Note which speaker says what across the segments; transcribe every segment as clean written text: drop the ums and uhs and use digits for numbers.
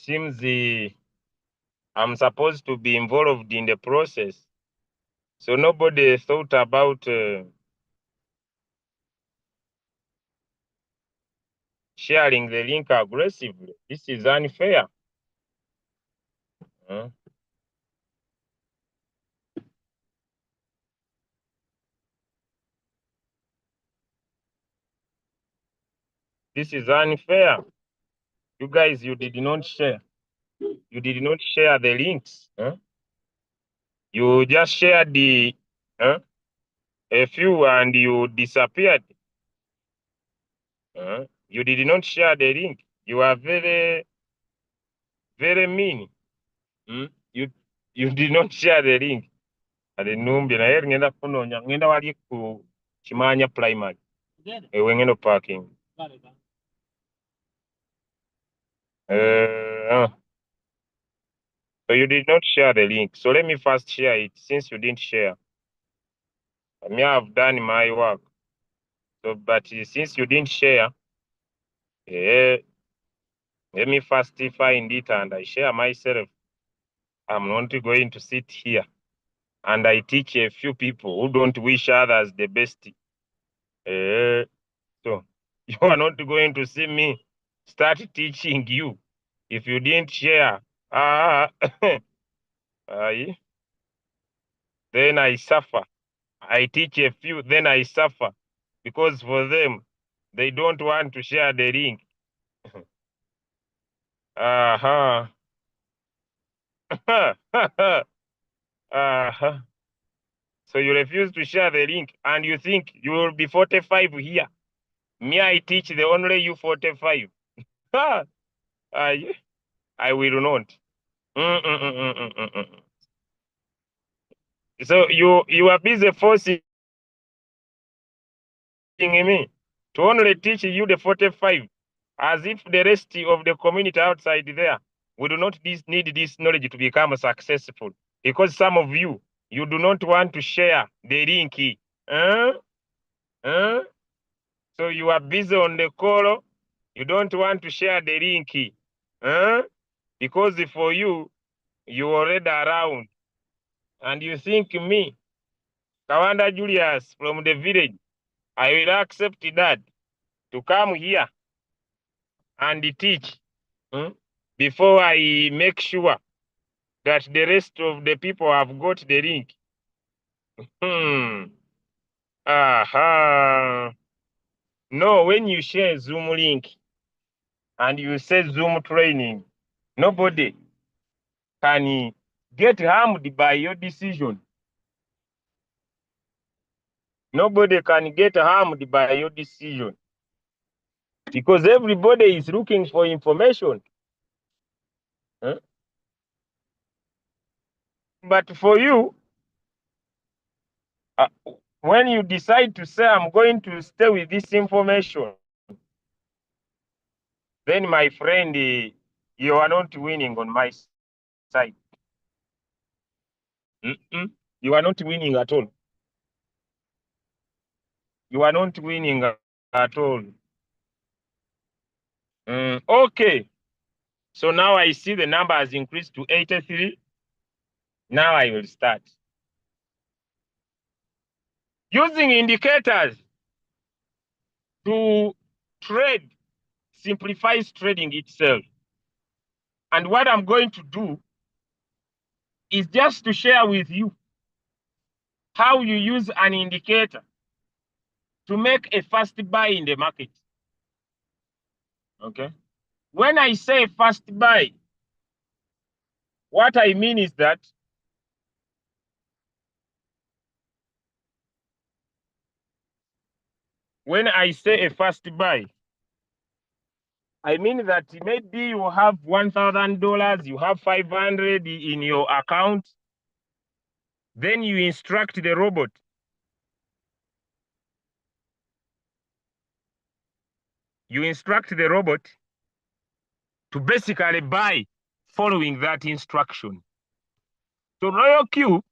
Speaker 1: seems I'm supposed to be involved in the process. So nobody thought about sharing the link aggressively. This is unfair. This is unfair. You guys, you did not share. You did not share the links. You just shared a few and you disappeared. You did not share the link. You are very, very mean. You did not share the link. Alinumbi na yeri ngenda kunonya ngenda wali ku Kimanya primary. Ewe ngendo parking. So you did not share the link. So let me first share it since you didn't share. I may have done my work. So, but since you didn't share, let me first find it and I share myself. I'm not going to sit here and I teach a few people who don't wish others the best. So you are not going to see me start teaching you if you didn't share. Then I suffer. I teach a few, then I suffer because for them, they don't want to share the link. So you refuse to share the link and you think you will be 45 here. Me, I teach the only you 45. I will not. So you are busy forcing me to only teach you the 45, as if the rest of the community outside there we do not need this knowledge to become successful. Because some of you do not want to share the link. So you are busy on the call. You don't want to share the link. Because for you already around. And you think me, Kawanda Julius from the village, I will accept that to come here and teach before I make sure that the rest of the people have got the link. No, when you share Zoom link and you say Zoom training, nobody can get harmed by your decision. Nobody can get harmed by your decision. Because everybody is looking for information. But for you, when you decide to say, I'm going to stay with this information, then my friend, you are not winning on my side. You are not winning at all. You are not winning at all. Okay. So now I see the number has increased to 83. Now I will start. Using indicators to trade simplifies trading itself. And what I'm going to do is just to share with you how you use an indicator to make a fast buy in the market. Okay. When I say fast buy, what I mean is that when I say a fast buy, I mean that maybe you have $1,000, you have 500 in your account. Then you instruct the robot. You instruct the robot to basically buy following that instruction. So Royal Q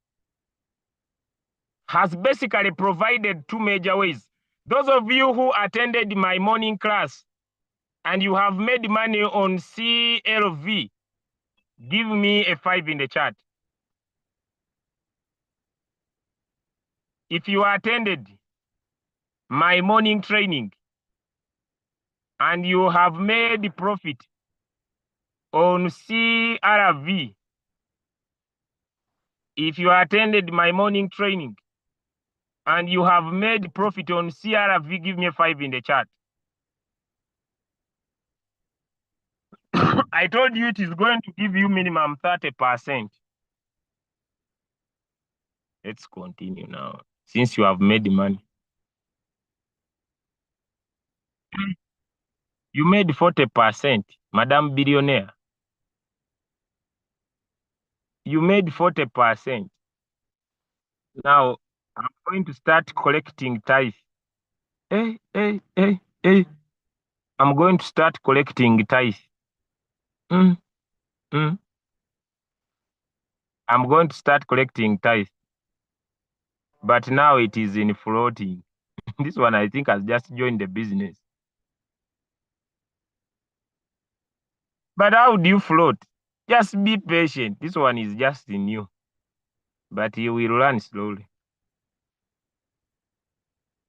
Speaker 1: has basically provided two major ways. Those of you who attended my morning class and you have made money on CLV, Give me a 5 in the chat. If you attended my morning training and you have made profit on CRV, if you attended my morning training and you have made profit on CRV, give me a 5 in the chat. I told you it is going to give you minimum 30%. Let's continue now, since you have made the money. You made 40%, Madam Billionaire. You made 40%. Now, I'm going to start collecting tithe. I'm going to start collecting tithe. I'm going to start collecting tithe. But now it is in floating. This one, I think, has just joined the business. But how do you float? Just be patient. This one is just new. But you will learn slowly.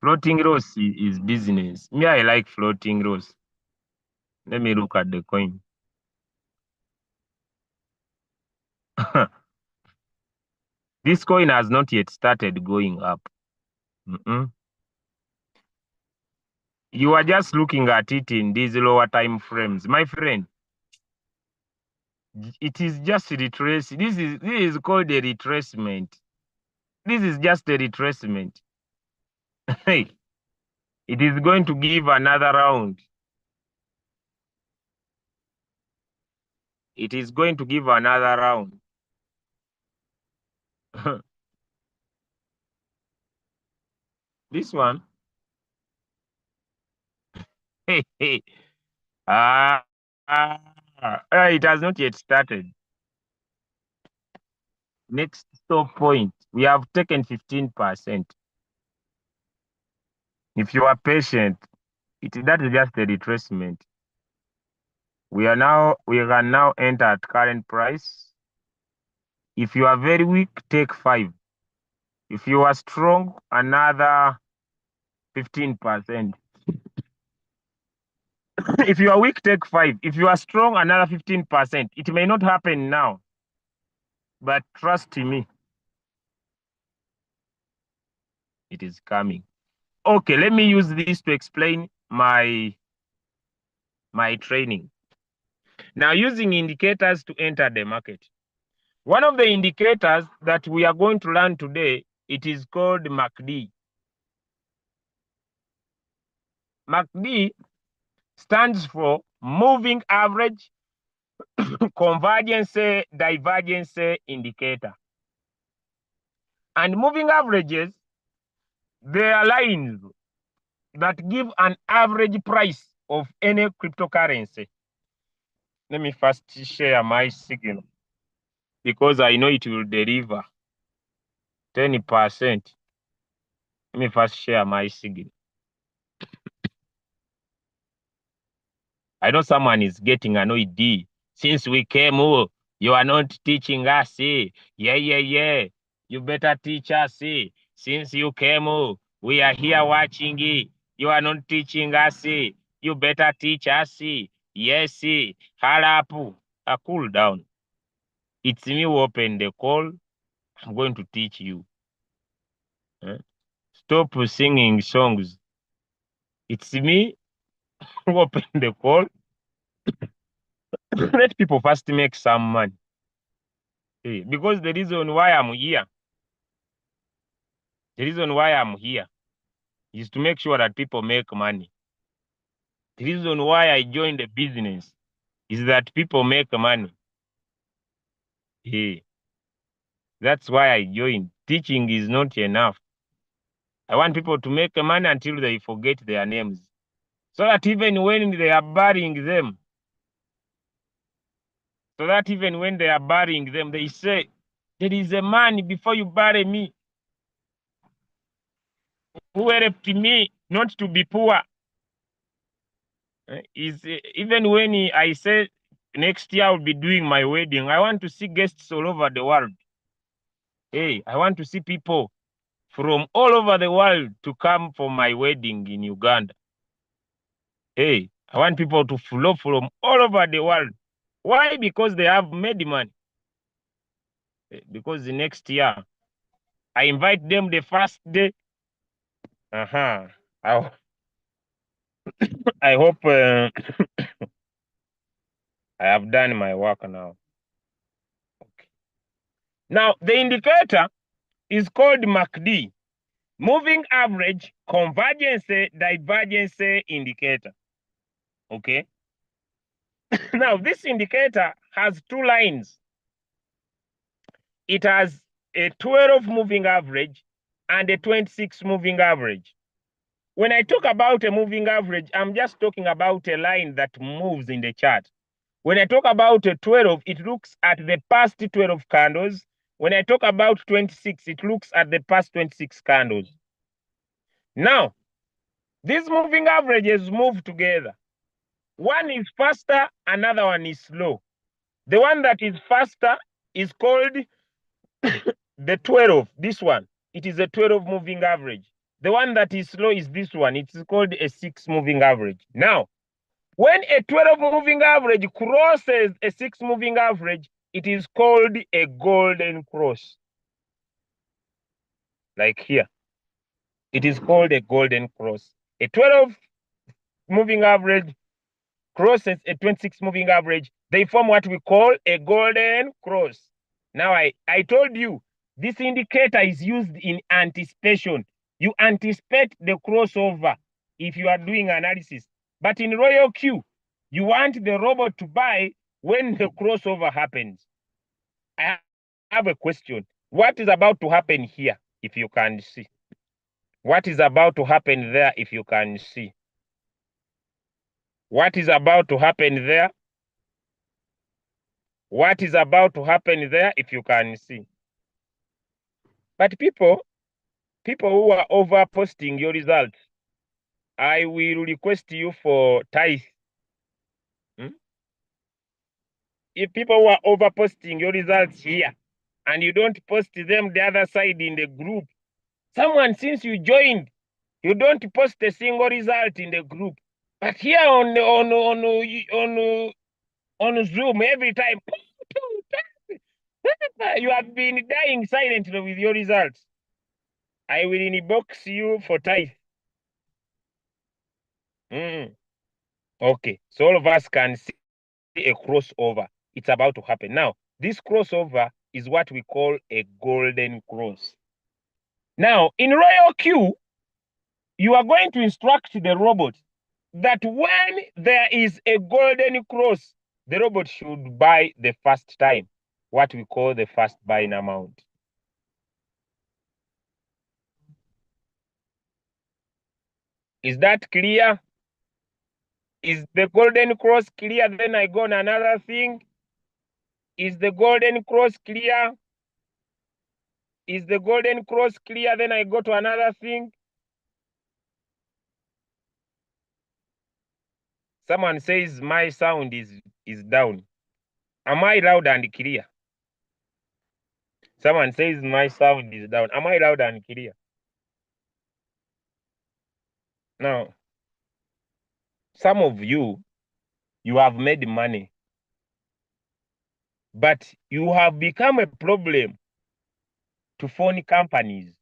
Speaker 1: Floating rows is business. Me, I like floating rows. Let me look at the coin. This coin has not yet started going up. You are just looking at it in these lower time frames. My friend, it is just retrace. This is called a retracement. This is just a retracement. Hey, it is going to give another round. It is going to give another round. This one. Hey, hey. It has not yet started. Next stop point. We have taken 15%. If you are patient, that is just a retracement. We can now enter at current price. If you are very weak, take 5. If you are strong, another 15%. If you are weak, take 5. If you are strong, another 15%. It may not happen now, but trust me, it is coming. Okay, let me use this to explain my training. Now, using indicators to enter the market. One of the indicators that we are going to learn today, it is called MACD. MACD stands for moving average convergence divergence indicator. And moving averages, they are lines that give an average price of any cryptocurrency. Let me first share my signal because I know it will deliver 10%. Let me first share my signal. I know someone is getting annoyed. Since we came, you are not teaching us. Yeah. You better teach us. Since you came, we are here watching. You are not teaching us. You better teach us. Yes, hurry up. Cool down. It's me who opened the call. I'm going to teach you. Stop singing songs. It's me who opened the call. Let people first make some money. Because the reason why I'm here is to make sure that people make money. The reason why I joined the business is that people make money. That's why I joined. Teaching is not enough. I want people to make money until they forget their names. So that even when they are burying them, they say, there is a man before you bury me who helped me not to be poor. Even when I say next year I'll be doing my wedding. I want to see guests all over the world. Hey, I want to see people from all over the world to come for my wedding in Uganda. Hey, I want people to flow from all over the world. Why? Because they have made money. Because the next year, I invite them the first day. I, I hope I have done my work now. Okay. Now, the indicator is called MACD, Moving Average Convergence Divergence Indicator. Okay. Now, this indicator has two lines. It has a 12 moving average and a 26 moving average. When I talk about a moving average, I'm just talking about a line that moves in the chart. When I talk about a 12, it looks at the past 12 candles. When I talk about 26, it looks at the past 26 candles. Now, these moving averages move together. One is faster, another one is slow. The one that is faster is called the 12, this one. It is a 12 moving average. The one that is slow is this one. It's called a 6 moving average. Now, when a 12 moving average crosses a 6 moving average, it is called a golden cross. Like here. It is called a golden cross. A 12 moving average crosses a 26 moving average. They form what we call a golden cross. Now, I told you, this indicator is used in anticipation. You anticipate the crossover if you are doing analysis. But in Royal Q, you want the robot to buy when the crossover happens. I have a question. What is about to happen here, if you can see? What is about to happen there, if you can see? What is about to happen there? What is about to happen there, if you can see? But people who are over posting your results, I will request you for tithe. If people who are over posting your results here and you don't post them the other side in the group, someone since you joined, you don't post a single result in the group. But here on Zoom, every time you have been dying silently with your results. I will inbox you for tithe. Okay, so all of us can see a crossover. It's about to happen. Now, this crossover is what we call a golden cross. Now, in Royal Q, you are going to instruct the robot that when there is a golden cross, the robot should buy the first time, what we call the first buying amount. Is that clear? Is the golden cross clear? Then I go on another thing. Is the golden cross clear? Is the golden cross clear? Then I go to another thing. Someone says my sound is down. Am I loud and clear? Someone says my sound is down. Am I loud and clear? Now, some of you have made money, but you have become a problem to phone companies.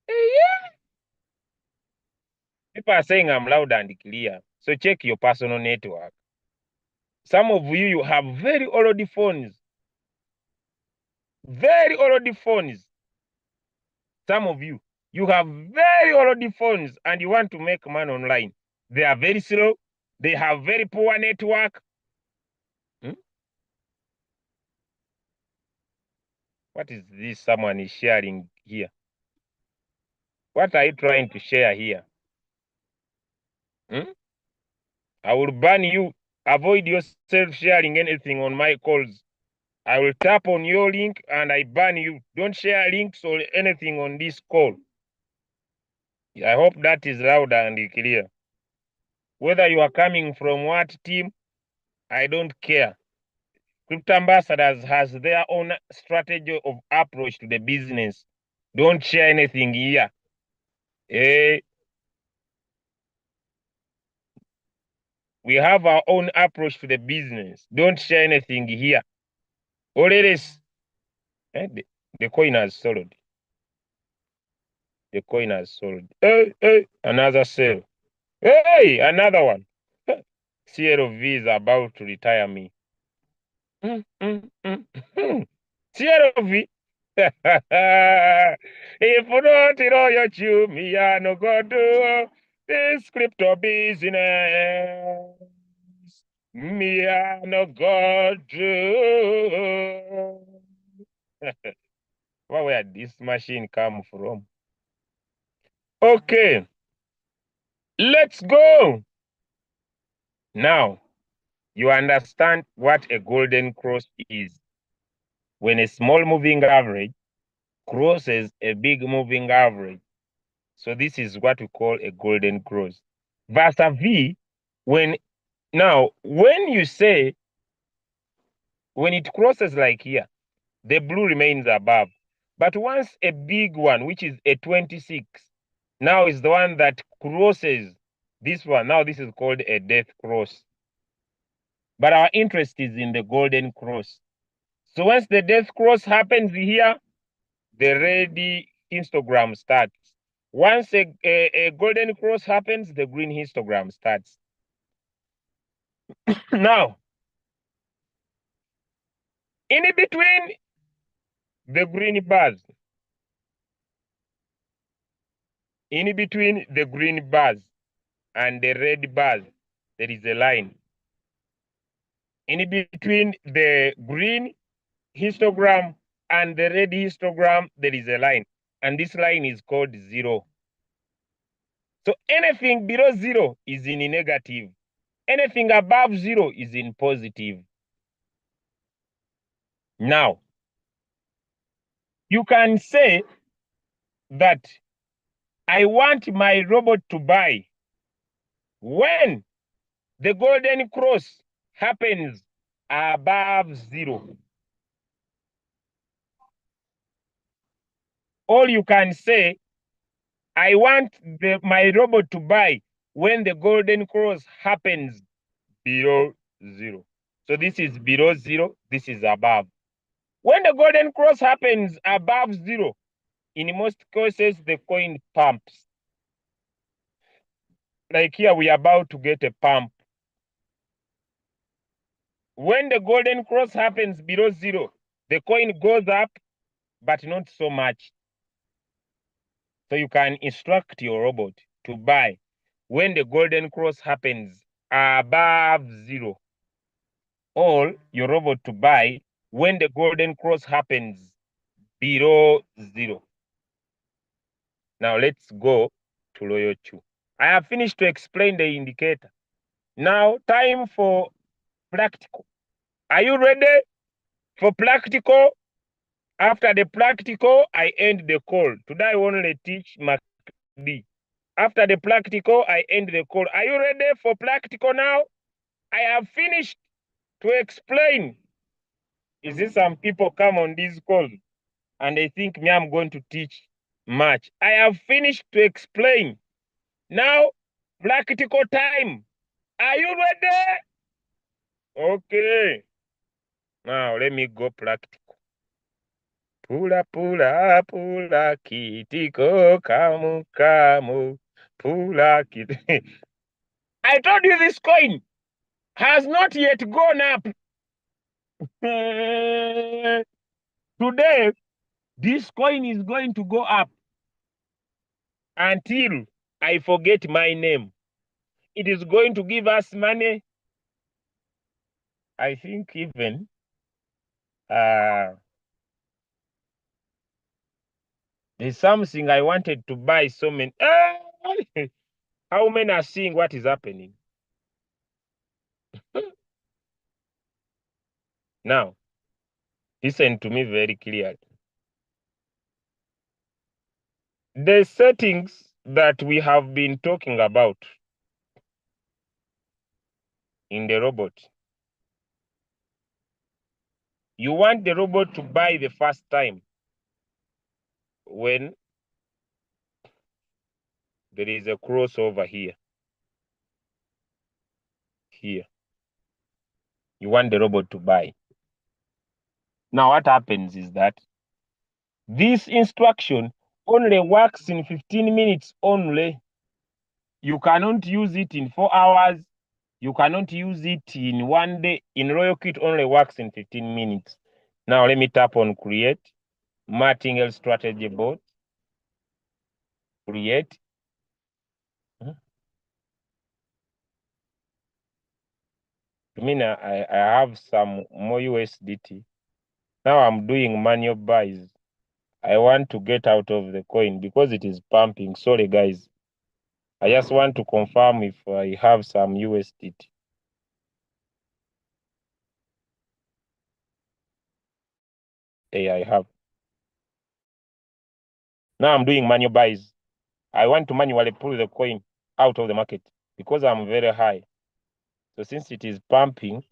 Speaker 1: Yeah. People are saying I'm loud and clear. So check your personal network. Some of you have very old phones. Very old phones. Some of you have very old phones and you want to make money online. They are very slow. They have very poor network. What is this someone is sharing here? What are you trying to share here? I will ban you. Avoid yourself sharing anything on my calls. I will tap on your link and I ban you. Don't share links or anything on this call. I hope that is loud and clear. Whether you are coming from what team, I don't care. Crypto Ambassadors has their own strategy of approach to the business. Don't share anything here. We have our own approach to the business. Don't share anything here. Already, the coin has sold. The coin has sold. Hey, another sale. Hey, another one. CLV is about to retire me. CLV. If you don't know your chew, me I no go do this crypto business. Me I no go do. Where this machine come from? Okay, let's go. Now, you understand what a golden cross is. When a small moving average crosses a big moving average. So this is what we call a golden cross. Versa V, when you say, when it crosses like here, the blue remains above. But once a big one, which is a 26, now is the one that crosses this one. Now this is called a death cross. But our interest is in the golden cross. So once the death cross happens here, the ready histogram starts. Once a golden cross happens, the green histogram starts. Now, in between the green bars, in between the green bars and the red bars, there is a line. In between the green histogram and the red histogram, there is a line. And this line is called 0. So anything below 0 is in negative. Anything above 0 is in positive. Now, you can say that I want my robot to buy when the golden cross happens above 0. Or you can say, I want my robot to buy when the golden cross happens below 0. So this is below 0, this is above. When the golden cross happens above 0, in most cases, the coin pumps. Like here, we are about to get a pump. When the golden cross happens below 0, the coin goes up, but not so much. So you can instruct your robot to buy when the golden cross happens above 0, or your robot to buy when the golden cross happens below 0. Now let's go to Loyal Chu. I have finished to explain the indicator. Now time for practical. Are you ready for practical? After the practical, I end the call. Today I only teach MACD. After the practical, I end the call. Are you ready for practical now? I have finished to explain. Is this some people come on this call and they think me I'm going to teach much? I have finished to explain. Now, practical time. Are you ready? Okay. Now let me go practical. Pula, pula, pula, kitiko, kamu, kamu, pula, kit. I told you this coin has not yet gone up. Today, this coin is going to go up until I forget my name. It is going to give us money. I think even there's something I wanted to buy so many. How many are seeing what is happening? Now, listen to me very clearly. The settings that we have been talking about, in the robot. You want the robot to buy the first time when there is a crossover here. Here. You want the robot to buy. Now what happens is that this instruction only works in 15 minutes only. You cannot use it in 4 hours. You cannot use it in 1 day. In Royal it only works in 15 minutes. Now let me tap on create. Martingale strategy board. Create. I mean, I have some more USDT. Now I'm doing manual buys. I want to get out of the coin because it is pumping. Sorry, guys. I just want to confirm if I have some USDT. Hey, I have. Now I'm doing manual buys. I want to manually pull the coin out of the market because I'm very high. So since it is pumping,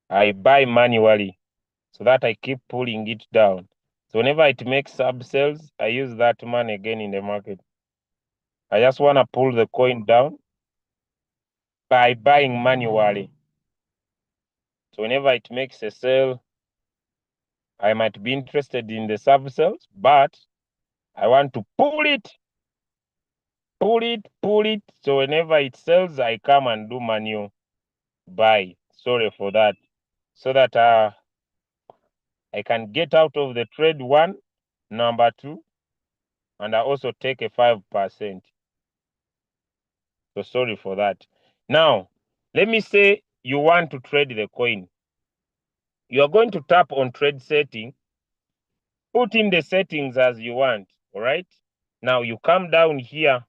Speaker 1: I buy manually so that I keep pulling it down. So whenever it makes sub sales, I use that money again in the market. I just want to pull the coin down by buying manually. So whenever it makes a sale, I might be interested in the sub sales, but I want to pull it. So whenever it sells, I come and do manual buy. Sorry for that. So that I can get out of the trade 1, number 2, and I also take a 5%. So sorry for that. Now, let me say you want to trade the coin. You are going to tap on trade setting, put in the settings as you want, all right? Now you come down here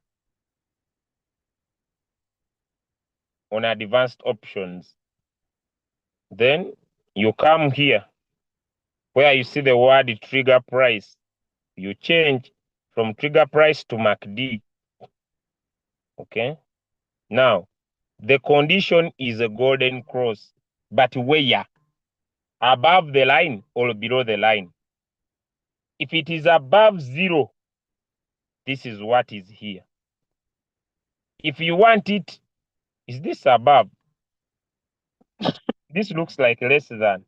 Speaker 1: on advanced options. Then you come here where you see the word trigger price. You change from trigger price to MACD. Okay. Now, the condition is a golden cross, but where? Above the line or below the line? If it is above 0, this is what is here. If you want it, is this above? This looks like less than.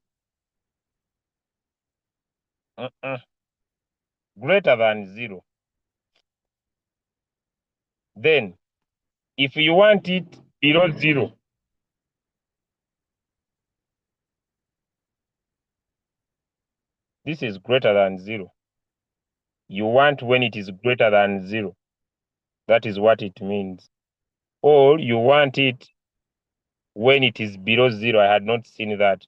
Speaker 1: Greater than 0. Then, if you want it below 0, this is greater than 0. You want when it is greater than 0. That is what it means. Or you want it when it is below 0. I had not seen that.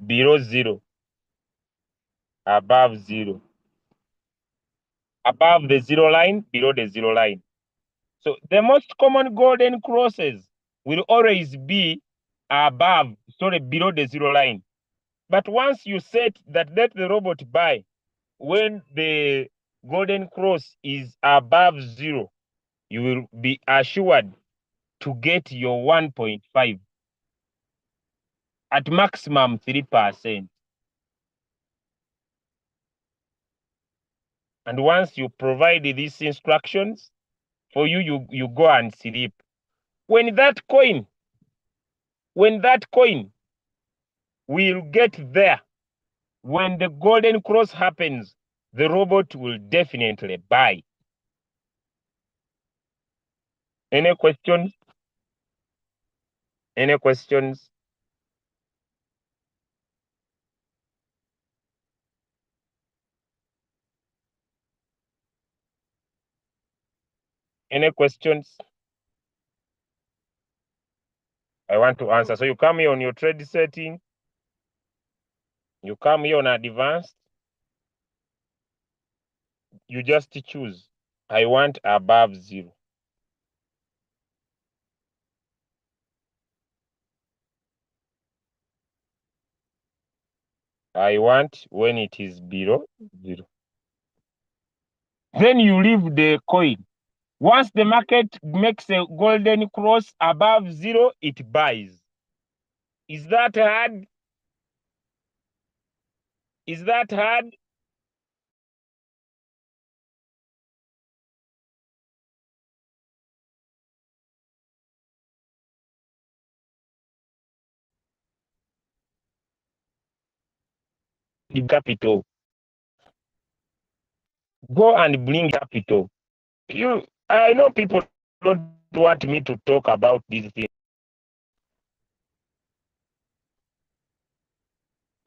Speaker 1: Below 0. Above 0. Above the 0 line, below the 0 line. So the most common golden crosses will always be below the 0 line. But once you set that let the robot buy when the golden cross is above 0, you will be assured to get your 1.5 at maximum 3%. And once you provide these instructions, for you go and sleep. When that coin will get there, when the golden cross happens, the robot will definitely buy. Any questions? Any questions? Any questions? I want to answer. So you come here on your trade setting. You come here on advanced. You just choose. I want above 0. I want when it is below 0. Then you leave the coin. Once the market makes a golden cross above zero, it buys. Is that hard? Is that hard? The capital. Go and bring capital. I know people don't want me to talk about these things.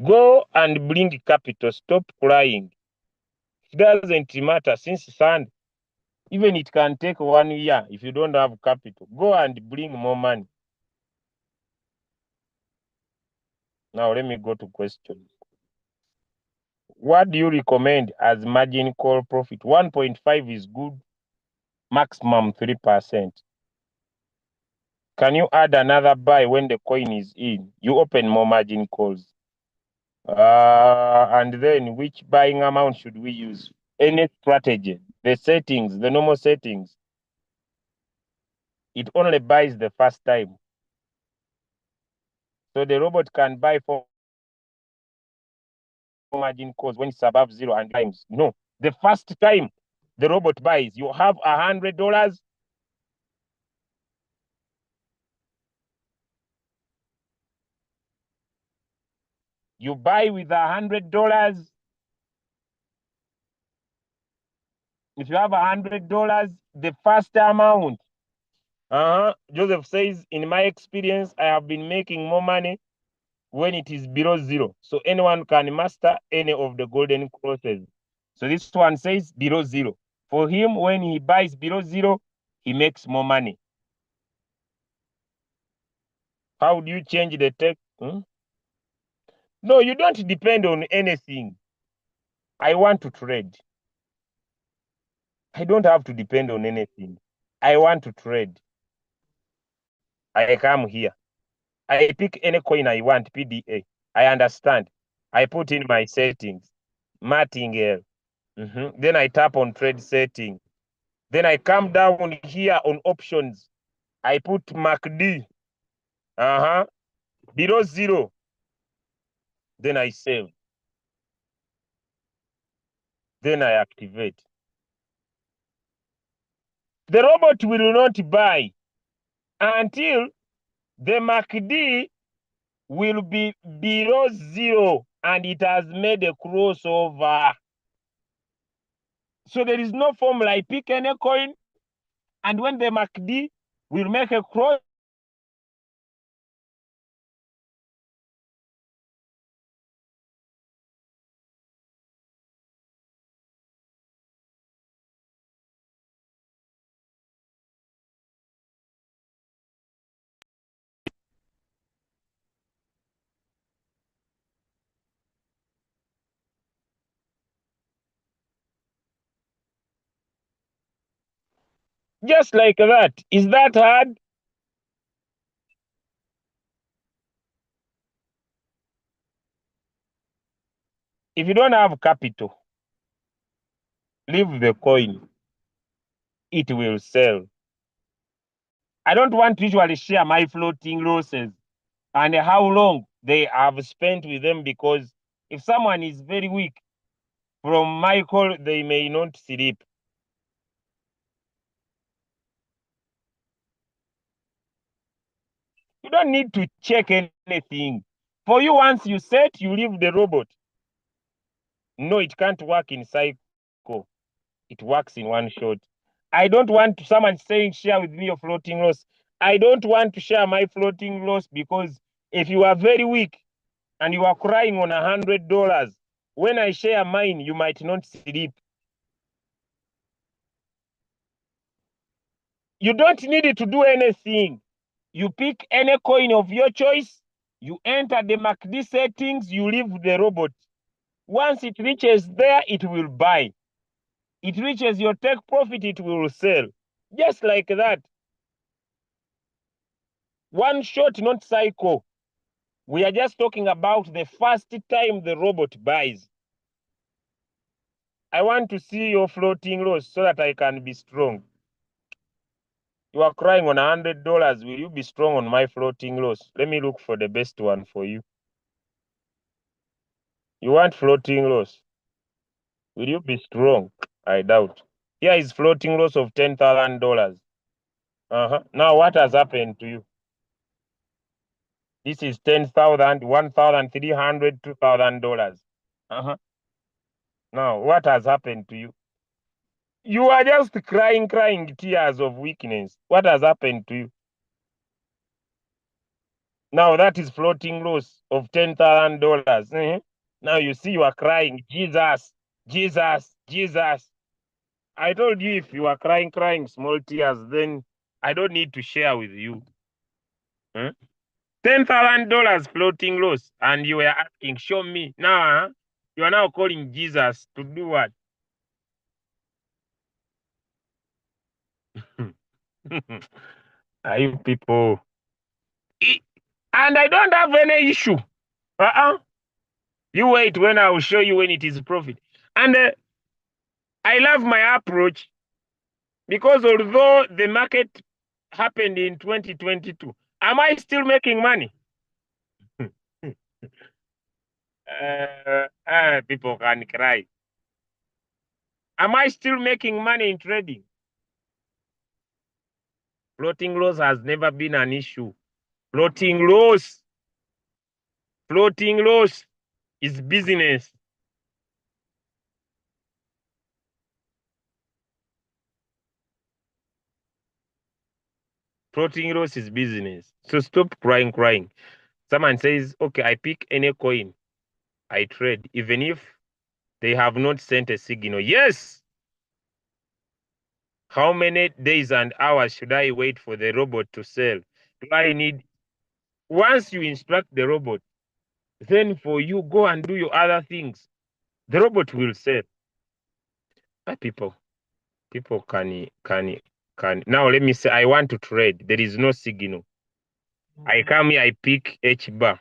Speaker 1: Go and bring capital. Stop crying. It doesn't matter since sand. Even it can take 1 year if you don't have capital. Go and bring more money. Now let me go to questions. What do you recommend as margin call profit? 1.5 is good, maximum 3%. Can you add another buy when the coin is in? You open more margin calls. And then which buying amount should we use? Any strategy, the settings, the normal settings. It only buys the first time. So the robot can buy for margin calls when it's above zero and times. No, the first time the robot buys, you have $100. You buy with $100. If you have $100, the first amount. Joseph says, in my experience, I have been making more money when it is below zero. So anyone can master any of the golden crosses. So this one says below zero. For him, when he buys below zero, he makes more money. How do you change the text? No, you don't depend on anything. I want to trade. I don't have to depend on anything. I want to trade. I come here. I pick any coin I want, PDA. I understand. I put in my settings, martingale. Then I tap on trade setting. Then I come down here on options. I put MACD. Below zero. Then I save. Then I activate. The robot will not buy until the MACD will be below zero and it has made a crossover. So there is no formula. I pick any coin, and when the MACD will make a cross, just like that. Is that hard? If you don't have capital, leave the coin. It will sell. I don't want to usually share my floating losses and how long they have spent with them, because if someone is very weak from my call, they may not sleep. You don't need to check anything. For you, once you set, you leave the robot. No, it can't work in cycle. It works in one shot. I don't want someone saying share with me your floating loss. I don't want to share my floating loss, because if you are very weak and you are crying on $100, when I share mine, you might not sleep. You don't need to do anything. You pick any coin of your choice, you enter the MACD settings, you leave the robot. Once it reaches there, it will buy. It reaches your take profit, it will sell. Just like that. One shot, not cycle. We are just talking about the first time the robot buys. I want to see your floating loss so that I can be strong. You are crying on $100. Will you be strong on my floating loss? Let me look for the best one for you. You want floating loss? Will you be strong? I doubt. Here is floating loss of $10,000. Now what has happened to you? This is 10,000, 1,300, $2,000. Now what has happened to you? You are just crying tears of weakness. What has happened to you? Now that is floating loss of $10,000. Now you see you are crying, Jesus, Jesus, Jesus. I told you if you are crying small tears, then I don't need to share with you. $10,000 floating loss, and you were asking, show me. Now, you are now calling Jesus to do what? Are you people? And I don't have any issue. You wait when I will show you when it is profit. And I love my approach because although the market happened in 2022, am I still making money? People can cry. Am I still making money in trading? Floating loss has never been an issue. Floating loss is business. Floating loss is business. So stop crying. Someone says, okay, I pick any coin, I trade, even if they have not sent a signal. Yes. How many days and hours should I wait for the robot to sell? Do I need? Once you instruct the robot, then for you go and do your other things. The robot will sell. People can. Now let me say I want to trade. There is no signal. I come here, I pick H bar.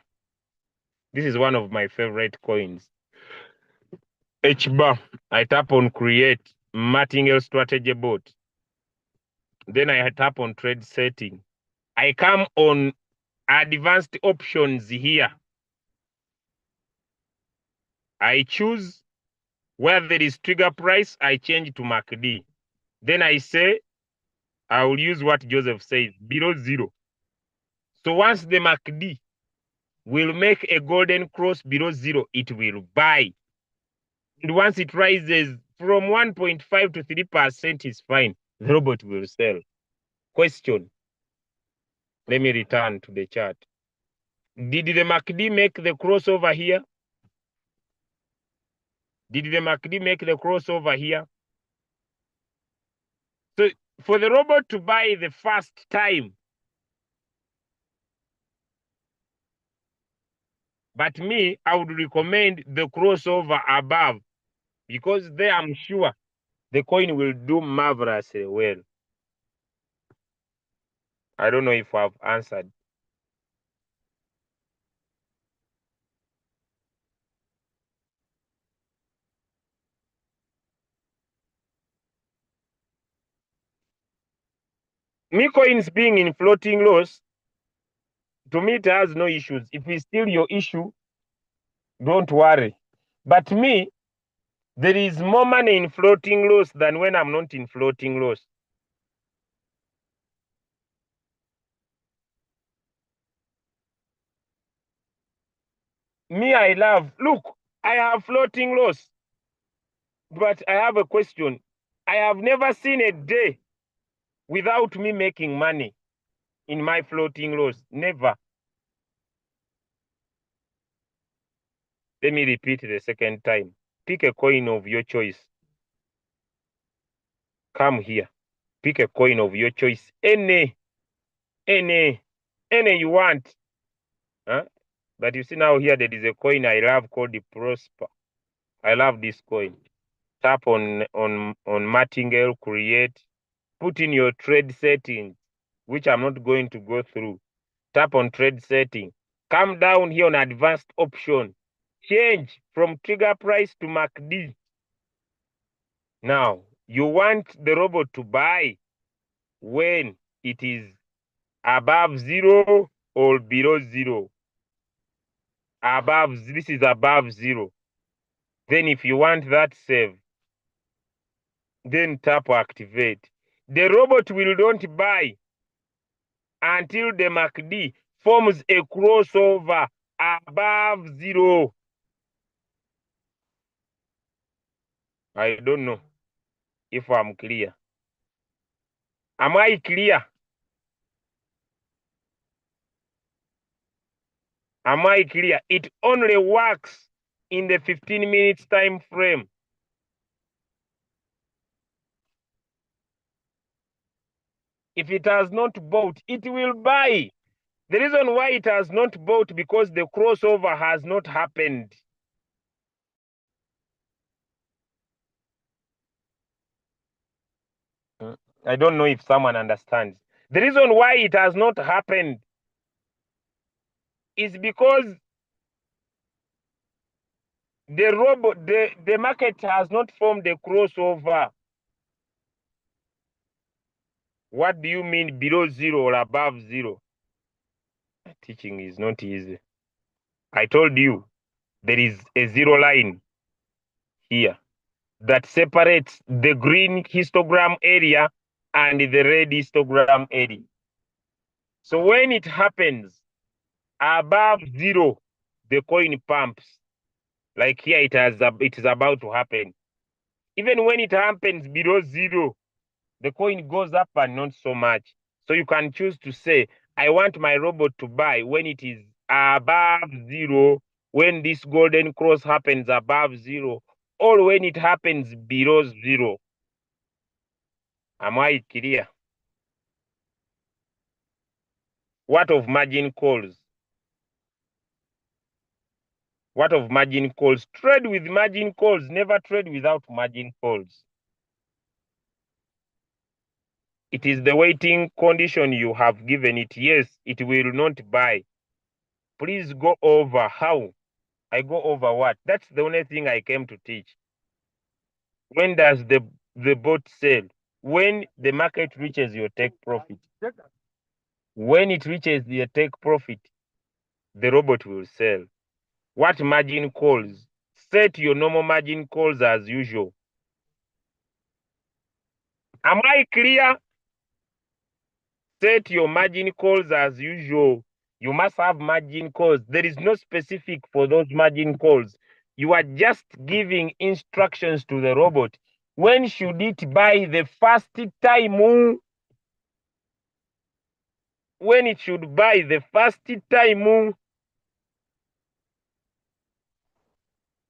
Speaker 1: This is one of my favorite coins. H bar. I tap on create martingale strategy board. Then I tap on trade setting. I come on advanced options here. I choose where there is trigger price, I change to MACD. Then I say, I will use what Joseph says, below zero. So once the MACD will make a golden cross below zero, it will buy. And once it rises from 1.5 to 3% is fine. The robot will sell. Question. Let me return to the chart. Did the MACD make the crossover here? Did the MACD make the crossover here? So for the robot to buy the first time, but me, I would recommend the crossover above because there I'm sure the coin will do marvelously well. I don't know if I've answered. Me coins being in floating loss, to me it has no issues. If it's still your issue, don't worry. But me, there is more money in floating loss than when I'm not in floating loss. Me, I love, look, I have floating loss. But I have a question. I have never seen a day without me making money in my floating loss. Never. Let me repeat the second time. Pick a coin of your choice. Come here. Pick a coin of your choice. Any you want. But you see now here there is a coin I love called the Prosper. I love this coin. Tap on martingale, create. Put in your trade settings, which I'm not going to go through. Tap on trade setting. Come down here on advanced option. Change from trigger price to MACD. Now, you want the robot to buy when it is above 0 or below 0. This is above 0. Then if you want that save, then tap activate. The robot will not buy until the MACD forms a crossover above 0. I don't know if I'm clear. Am I clear? Am I clear? It only works in the 15 minutes time frame. If it has not bought, it will buy. The reason why it has not bought because the crossover has not happened. I don't know if someone understands. The reason why it has not happened is because the market has not formed a crossover. What do you mean below 0 or above 0? Teaching is not easy. I told you there is a 0 line here that separates the green histogram area and the red histogram area. So when it happens above 0, the coin pumps. Like here, it is about to happen. Even when it happens below 0, the coin goes up and not so much. So you can choose to say, I want my robot to buy when it is above 0, when this golden cross happens above 0, or when it happens below 0. Am I clear? What of margin calls? What of margin calls? Trade with margin calls. Never trade without margin calls. It is the waiting condition you have given it. Yes, it will not buy. Please go over how. I go over what? That's the only thing I came to teach. When does the bot sell? When the market reaches your take profit. When it reaches your take profit, the robot will sell. What margin calls? Set your normal margin calls as usual. Am I clear? Set your margin calls as usual. You must have margin calls. There is no specific for those margin calls. You are just giving instructions to the robot. When should it buy the first time? When it should buy the first time?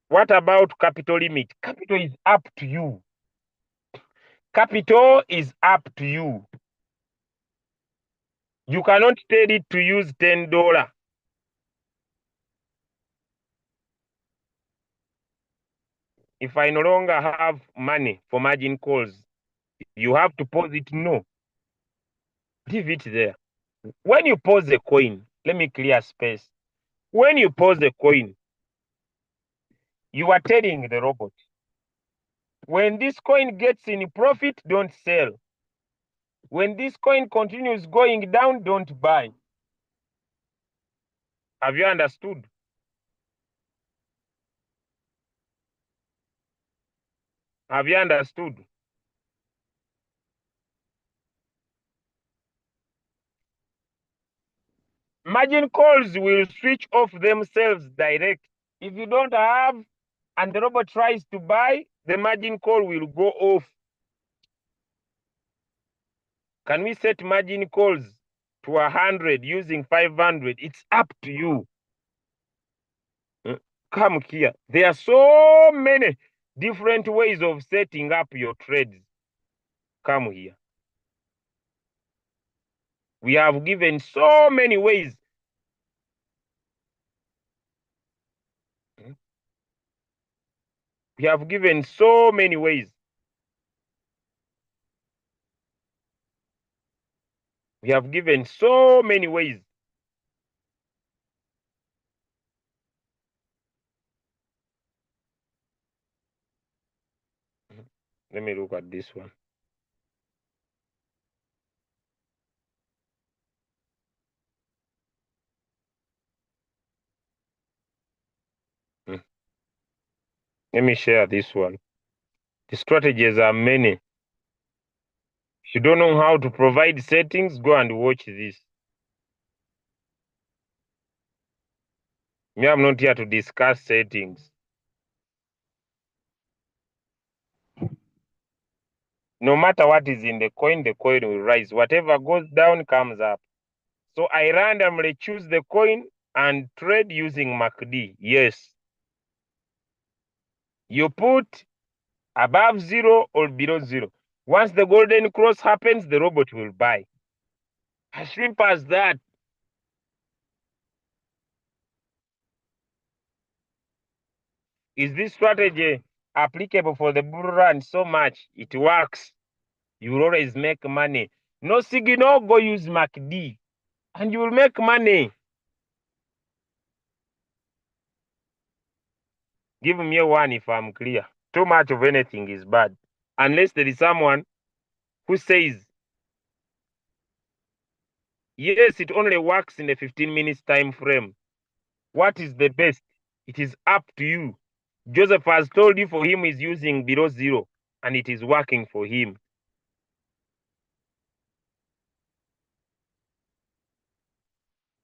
Speaker 1: What about capital limit? Capital is up to you. Capital is up to you. You cannot tell it to use $10. If I no longer have money for margin calls, you have to pause it. No, leave it there. When you pause the coin, let me clear space. When you pause the coin, you are telling the robot, when this coin gets in profit, don't sell. When this coin continues going down, don't buy. Have you understood? Have you understood? Margin calls will switch off themselves direct. If you don't have and the robot tries to buy, the margin call will go off. Can we set margin calls to 100 using 500? It's up to you. Come here. There are so many different ways of setting up your trades. Come here. We have given so many ways. We have given so many ways. We have given so many ways. Let me look at this one. Let me share this one. The strategies are many. If you don't know how to provide settings, go and watch this. Me, I'm not here to discuss settings. No matter what is in the coin will rise. Whatever goes down comes up. So I randomly choose the coin and trade using MACD. Yes. You put above 0 or below 0. Once the golden cross happens, the robot will buy. As simple as that. Is this strategy applicable for the bull run so much? It works. You will always make money. No signal, go use MACD and you will make money. Give me a one if I'm clear. Too much of anything is bad. Unless there is someone who says, yes, it only works in the 15 minutes time frame. What is the best? It is up to you. Joseph has told you for him is using below 0 and it is working for him.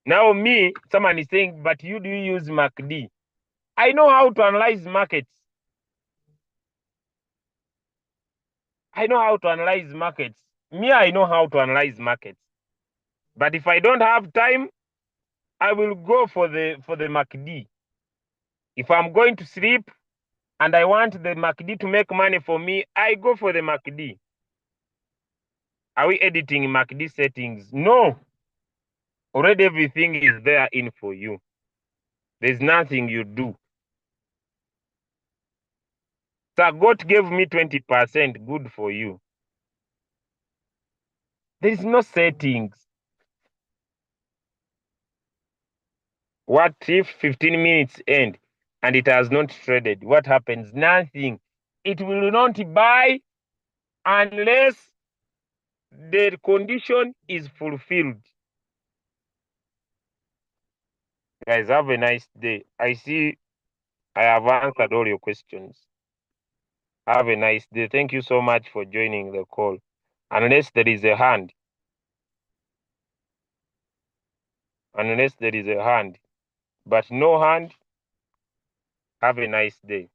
Speaker 1: Now me, someone is saying, but you do use MACD. I know how to analyze markets. I know how to analyze markets. Me, I know how to analyze markets. But if I don't have time, I will go for the MACD. If I'm going to sleep and I want the MACD to make money for me, I go for the MACD. Are we editing MACD settings? No. Already everything is there in for you. There's nothing you do. Sagot gave me 20%. Good for you. There is no settings. What if 15 minutes end and it has not traded? What happens? Nothing. It will not buy unless the condition is fulfilled. Guys, have a nice day. I see I have answered all your questions. Have a nice day. Thank you so much for joining the call. Unless there is a hand. Unless there is a hand. But no hand, have a nice day.